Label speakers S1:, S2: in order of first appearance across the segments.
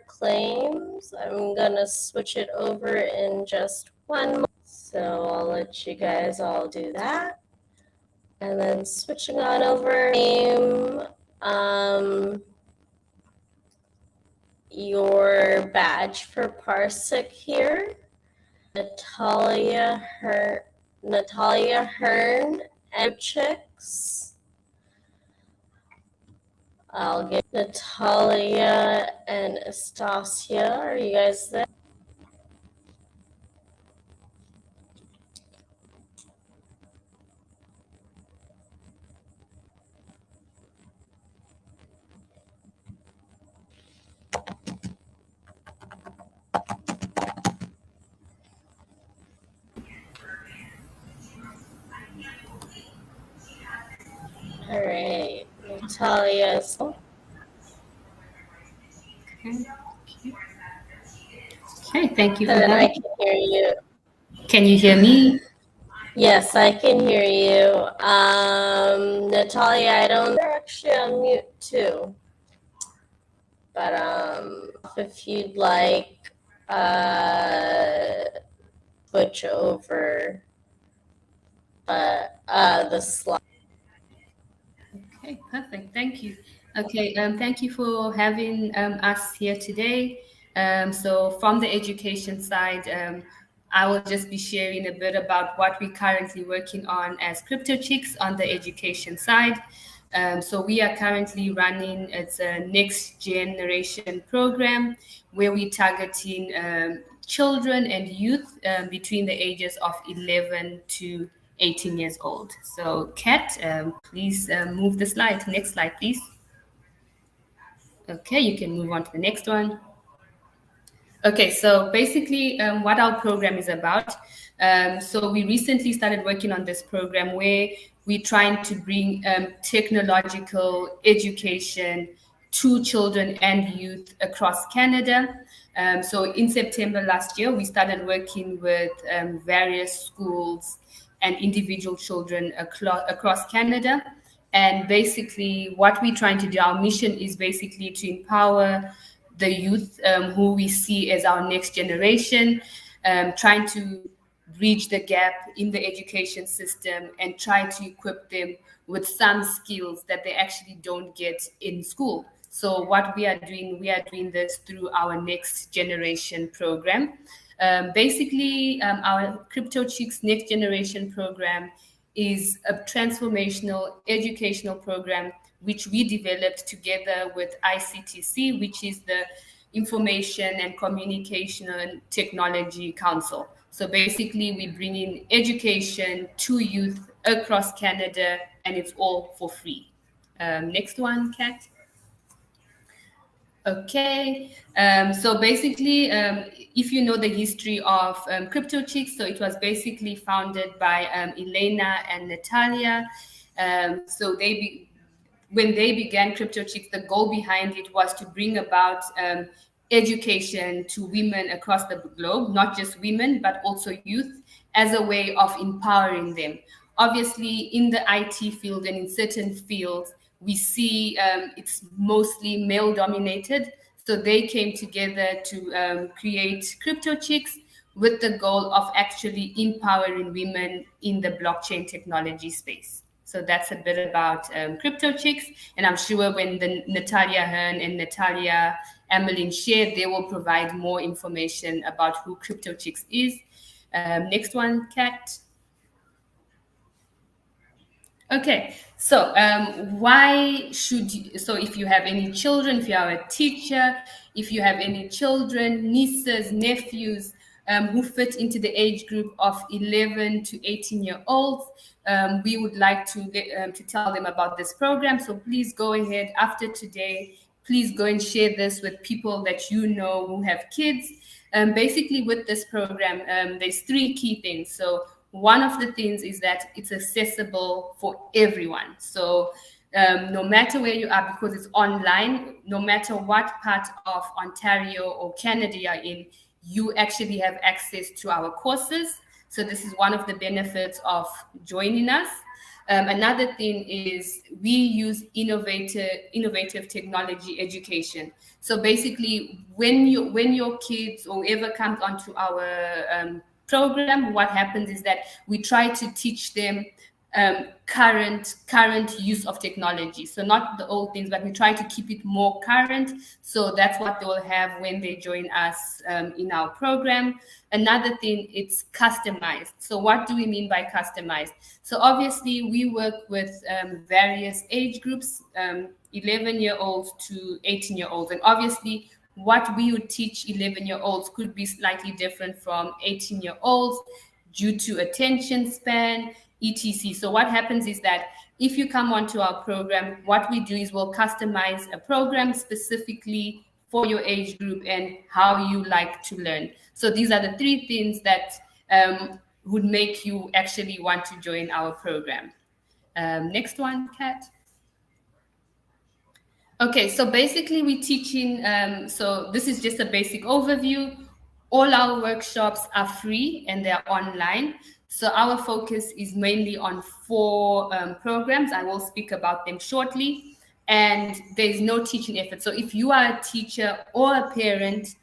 S1: claims. I'm gonna switch it over in just one moment. So I'll let you guys all do that. And then switching on over, your badge for 𝗲𝘗𝘗 here, Natalia H. I'll get Natalia and 𝗝𝘗𝘗𝘐𝘗𝘗. Are you guys there? All right, Natalia.
S2: Okay, thank you for
S1: that. I
S2: that.
S1: can hear you.
S2: Can you hear me?
S1: Yes, I can hear you. Natalia, I don't. You're actually on mute too. But if you'd like, switch over the slide.
S2: Okay, perfect. Thank you. Okay, thank you for having us here today. So from the education side, I will just be sharing a bit about what we're currently working on as Cryptochicks on the education side. So we are currently running, it's a next generation program where we're targeting children and youth between the ages of 11 to 18 years old. So Kat, please move the slide. Next slide, please. Okay, you can move on to the next one. Okay, so basically what our program is about. So we recently started working on this program where we're trying to bring technological education to children and youth across Canada. So in September last year, we started working with various schools and individual children across Canada. And basically what we're trying to do, our mission is basically to empower the youth who we see as our next generation, trying to bridge the gap in the education system and try to equip them with some skills that they actually don't get in school. So what we are doing this through our next generation program. Basically, our Cryptochicks Next Generation program is a transformational educational program which we developed together with ICTC, which is the Information and Communication Technology Council. So basically, we bring in education to youth across Canada, and it's all for free. Next one, Kat. Okay, so basically, if you know the history of Cryptochicks, so it was basically founded by Elena and Natalia. So when they began Cryptochicks, the goal behind it was to bring about education to women across the globe, not just women, but also youth, as a way of empowering them. Obviously, in the IT field and in certain fields, we see it's mostly male dominated. So they came together to create Cryptochicks with the goal of actually empowering women in the blockchain technology space. So that's a bit about Cryptochicks. And I'm sure when the Natalia H and Natalia Amelin share, they will provide more information about who Cryptochicks is. Next one, Kat. Okay, so why should you, so if you have any children, if you are a teacher, if you have any children, nieces, nephews who fit into the age group of 11 to 18-year-olds, we would like to tell them about this program. So please go ahead after today. Please go and share this with people that you know who have kids. Basically, with this program, there's three key things. So one of the things is that it's accessible for everyone. So no matter where you are, because it's online, no matter what part of Ontario or Canada you're in, you actually have access to our courses. So this is one of the benefits of joining us. Another thing is we use innovative technology education. So basically, when your kids or whoever comes onto our program, what happens is that we try to teach them current use of technology. So not the old things, but we try to keep it more current. So that's what they will have when they join us in our program. Another thing, it's customized. So what do we mean by customized? So obviously we work with various age groups, 11-year-olds to 18-year-olds. And obviously what we would teach 11-year-olds could be slightly different from 18-year-olds due to attention span, etc. So what happens is that if you come onto our program, what we do is we'll customize a program specifically for your age group and how you like to learn. So these are the 3 things that would make you actually want to join our program. Next one, Kat. Okay, so basically we're teaching, so this is just a basic overview. All our workshops are free and they're online. So our focus is mainly on 4 programs. I will speak about them shortly. And there's no teaching effort. So if you are a teacher or a parent,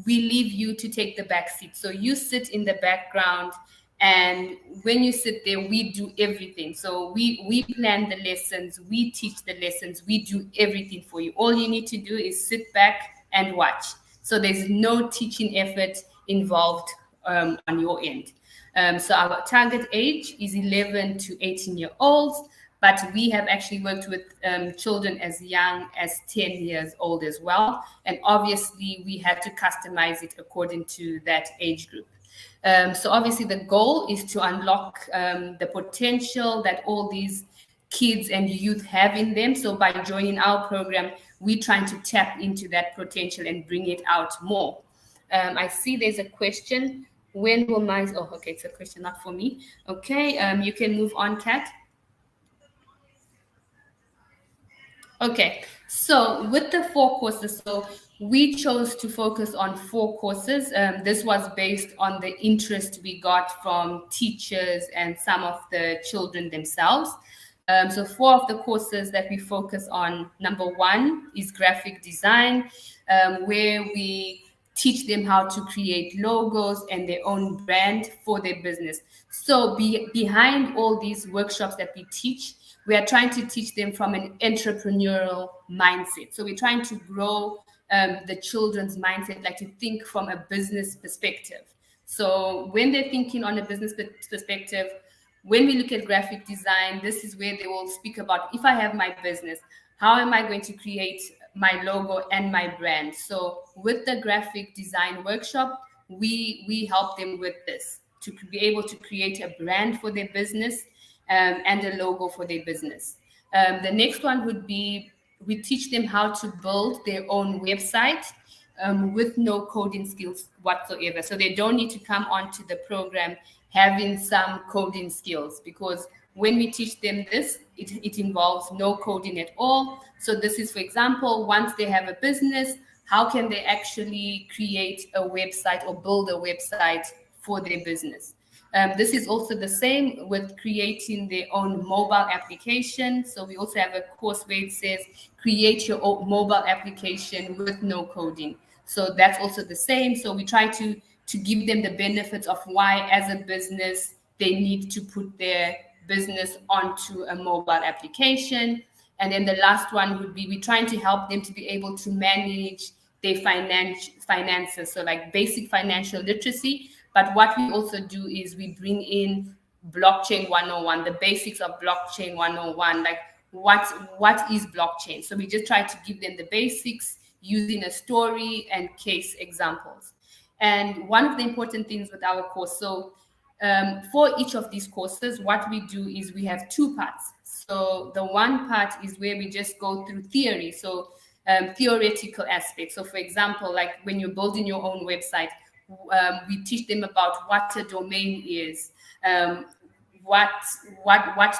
S2: we leave you to take the back seat. So you sit in the background, and when you sit there, we do everything. So we plan the lessons, we teach the lessons, we do everything for you. All you need to do is sit back and watch. So there's no teaching effort involved on your end. So our target age is 11 to 18-year-olds, but we have actually worked with children as young as 10 years old as well. And obviously we had to customize it according to that age group. So obviously the goal is to unlock the potential that all these kids and youth have in them. So by joining our program, we're trying to tap into that potential and bring it out more. I see there's a question. When will my, oh, okay, it's a question not for me. Okay, you can move on, Kat. Okay, so with the 4 courses, so we chose to focus on 4 courses. This was based on the interest we got from teachers and some of the children themselves. So 4 of the courses that we focus on, number 1 is graphic design, where we teach them how to create logos and their own brand for their business. So behind all these workshops that we teach, we are trying to teach them from an entrepreneurial mindset. So we're trying to grow the children's mindset, like to think from a business perspective. So when they're thinking on a business perspective, when we look at graphic design, this is where they will speak about, if I have my business, how am I going to create my logo and my brand? So with the graphic design workshop, we help them with this, to be able to create a brand for their business and a logo for their business. The next one would be, we teach them how to build their own website with no coding skills whatsoever. So they don't need to come onto the program having some coding skills, because when we teach them this, it involves no coding at all. So this is, for example, once they have a business, how can they actually create a website or build a website for their business? This is also the same with creating their own mobile application. So we also have a course where it says, create your own mobile application with no coding. So that's also the same. So we try to give them the benefits of why, as a business, they need to put their business onto a mobile application. And then the last one would be, we're trying to help them to be able to manage their finances. So like basic financial literacy. But what we also do is we bring in blockchain 101, the basics of blockchain 101, like what is blockchain? So we just try to give them the basics using a story and case examples. And one of the important things with our course, so for each of these courses, what we do is we have 2 parts. So the one part is where we just go through theory, so theoretical aspects. So for example, like when you're building your own website, we teach them about what a domain is, what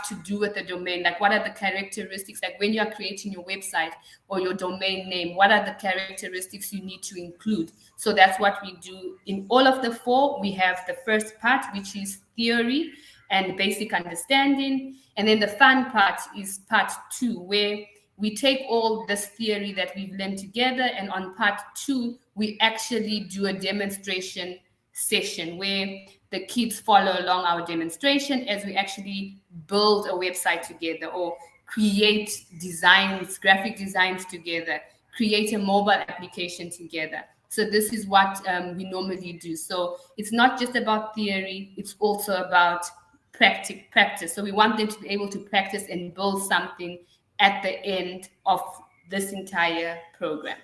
S2: to do with the domain, like what are the characteristics, like when you are creating your website or your domain name, what are the characteristics you need to include. So that's what we do. In all of the 4, we have the first part, which is theory, and basic understanding. And then the fun part is part 2, where we take all this theory that we've learned together, and on part 2, we actually do a demonstration session where the kids follow along our demonstration as we actually build a website together, or create designs, graphic designs together, create a mobile application together. So this is what we normally do. So it's not just about theory, it's also about practice. So we want them to be able to practice and build something at the end of this entire program.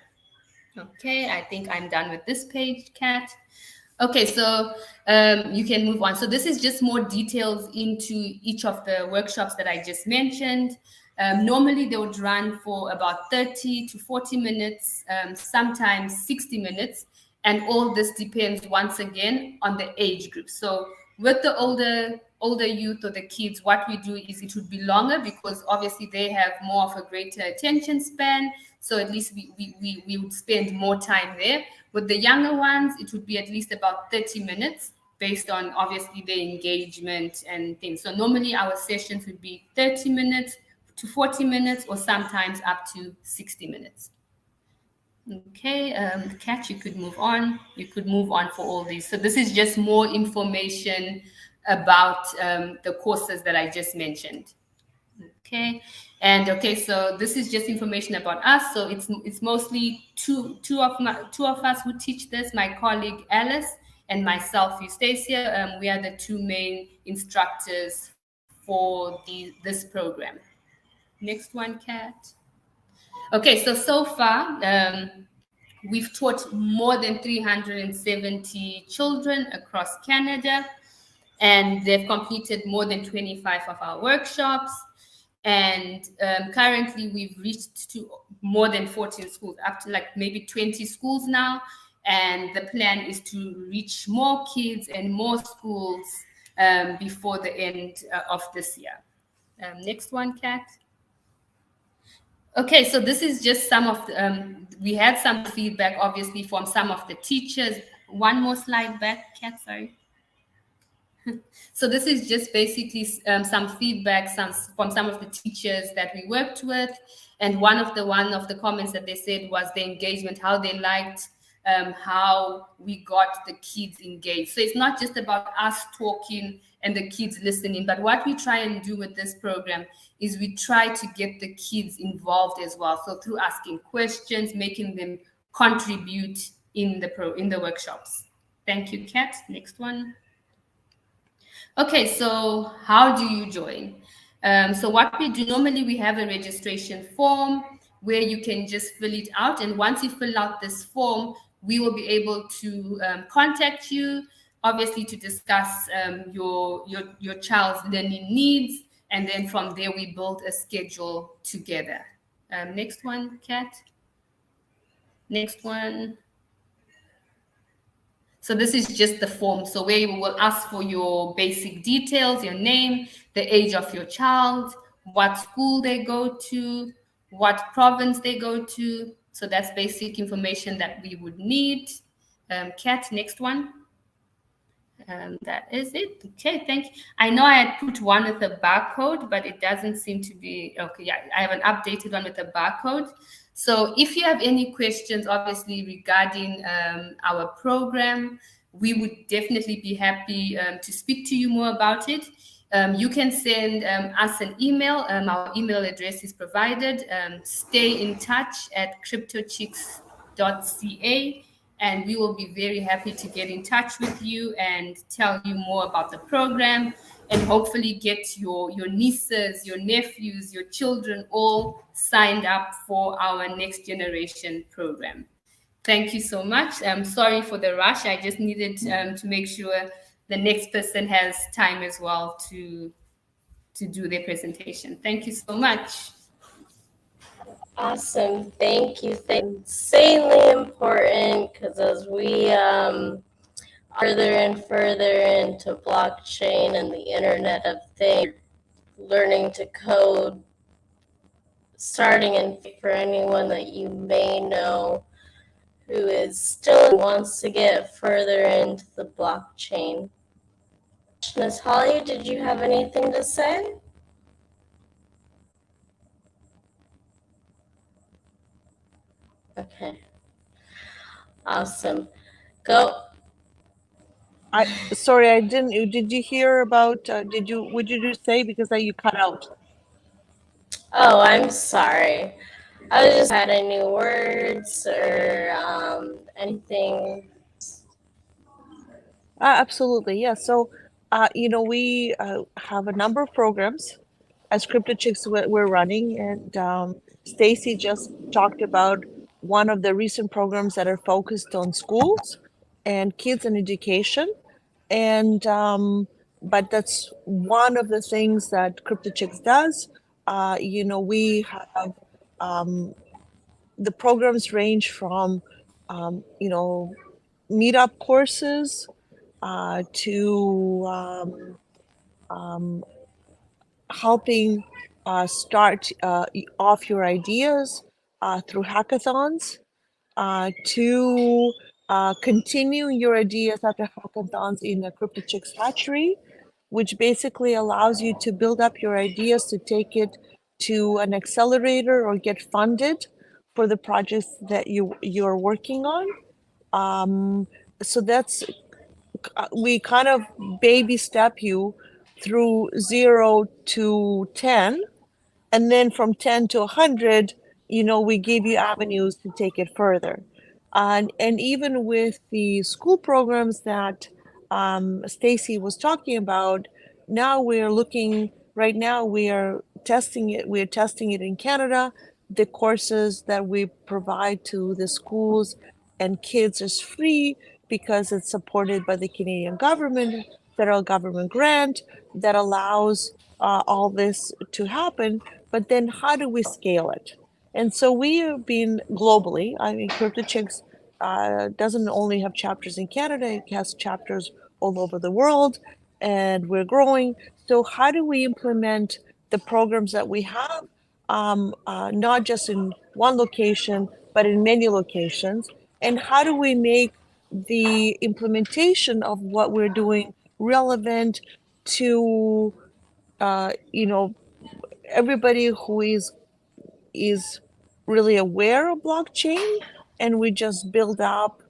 S2: Okay, I think I'm done with this page, Kat. Okay, so you can move on. So this is just more details into each of the workshops that I just mentioned. Normally they would run for about 30 to 40 minutes, sometimes 60 minutes. And all this depends, once again, on the age group. So with the older youth or the kids, what we do is it would be longer, because obviously they have more of a greater attention span. So at least we would spend more time there. With the younger ones, it would be at least about 30 minutes based on obviously their engagement and things. So normally our sessions would be 30 minutes to 40 minutes, or sometimes up to 60 minutes. Okay, Kat, you could move on. You could move on for all these. So this is just more information about the courses that I just mentioned. Okay, and okay, so this is just information about us. So it's mostly two of us who teach this. My colleague Alice and myself, Stacia. We are the two main instructors for this program. Next one, Kat. Okay, so far we've taught more than 370 children across Canada, and they've completed more than 25 of our workshops. And currently we've reached to more than 14 schools, up to like maybe 20 schools now. And the plan is to reach more kids and more schools before the end of this year. Next one, Kat. Okay, so this is just some of the, we had some feedback, obviously, from some of the teachers. One more slide back, Kat, sorry. So this is just basically some feedback from some of the teachers that we worked with. And one of the comments that they said was the engagement, how they liked how we got the kids engaged. So it's not just about us talking and the kids listening, but what we try and do with this program is we try to get the kids involved as well. So through asking questions, making them contribute in the workshops. Thank you, Kat. Next one. Okay, so how do you join? So what we do, normally we have a registration form where you can just fill it out. And once you fill out this form, we will be able to contact you, obviously to discuss your child's learning needs. And then from there, we build a schedule together. Next one, Kat. Next one. So this is just the form. So where you will ask for your basic details, your name, the age of your child, what school they go to, what province they go to. So that's basic information that we would need. Kat, next one. That is it. Okay, thank you. I know I had put one with a barcode, but it doesn't seem to be, okay, yeah, I have an updated one with a barcode. So if you have any questions, obviously, regarding our program, we would definitely be happy to speak to you more about it. You can send us an email. Our email address is provided. Stay in touch at 𝘝𝘐𝘚𝘐𝘐. And we will be very happy to get in touch with you and tell you more about the program, and hopefully get your nieces, your nephews, your children all signed up for our next generation program. Thank you so much. I'm sorry for the rush. I just needed to make sure the next person has time as well to do their presentation. Thank you so much.
S1: Awesome. Thank you. Insanely important, because as we further and further into blockchain and the Internet of Things, learning to code, starting in for anyone that you may know who is still wants to get further into the blockchain. Natalia, did you have anything to say? Okay. Awesome. Go.
S3: Sorry, I didn't. Did you hear about? Would you just say because you cut out?
S1: Oh, I'm sorry. I was just had any words or anything.
S3: Absolutely, yeah. So, we have a number of programs as Cryptochicks we're running, and Stacy just talked about one of the recent programs that are focused on schools and kids and education, and but that's one of the things that Cryptochicks does. We have the programs range from meetup courses to helping start off your ideas through hackathons, to continue your ideas after hackathons in the Cryptochicks hatchery, which basically allows you to build up your ideas to take it to an accelerator or get funded for the projects that you're working on. So that's we kind of baby step you through 0 to 10, and then from 10 to 100, we give you avenues to take it further. And even with the school programs that Stacy was talking about, now right now we are testing it. We're testing it in Canada. The courses that we provide to the schools and kids is free because it's supported by the Canadian government, federal government grant that allows all this to happen. But then how do we scale it? And so we have been globally. I mean, Cryptochicks doesn't only have chapters in Canada, it has chapters all over the world, and we're growing. So how do we implement the programs that we have, not just in one location, but in many locations? And how do we make the implementation of what we're doing relevant to, everybody who is really aware of blockchain, and we just build up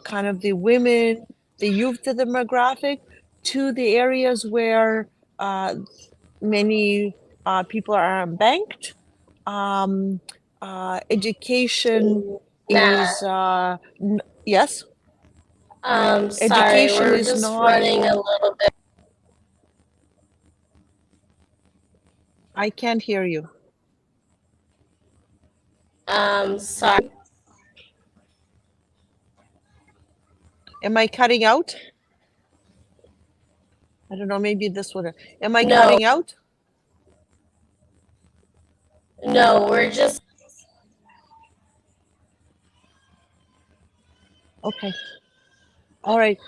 S3: kind of the women, the youth demographic to the areas where many people are unbanked. Education is yes.
S1: Sorry,
S3: Education
S1: we're
S3: is
S1: just
S3: not.
S1: running a little bit.
S3: I can't hear you.
S1: Sorry.
S3: Am I cutting out? I don't know, maybe this one. Am I
S1: No.
S3: cutting out?
S1: No, we're just.
S3: Okay. All right.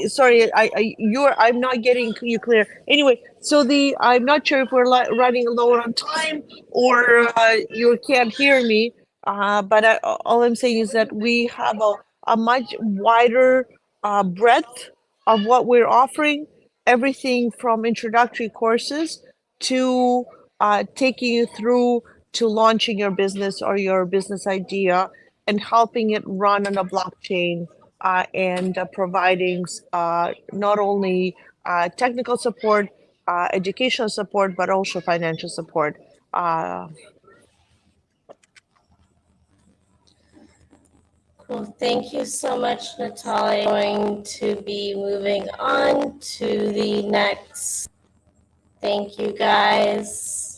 S3: Sorry. I'm not getting you clear. Anyway, so I'm not sure if we're running low on time or you can't hear me. But all I'm saying is that we have a much wider breadth of what we're offering. Everything from introductory courses to taking you through to launching your business or your business idea and helping it run on a blockchain, and providing not only technical support, educational support, but also financial support.
S1: Cool. Thank you so much, Natalia. Going to be moving on to the next. Thank you, guys.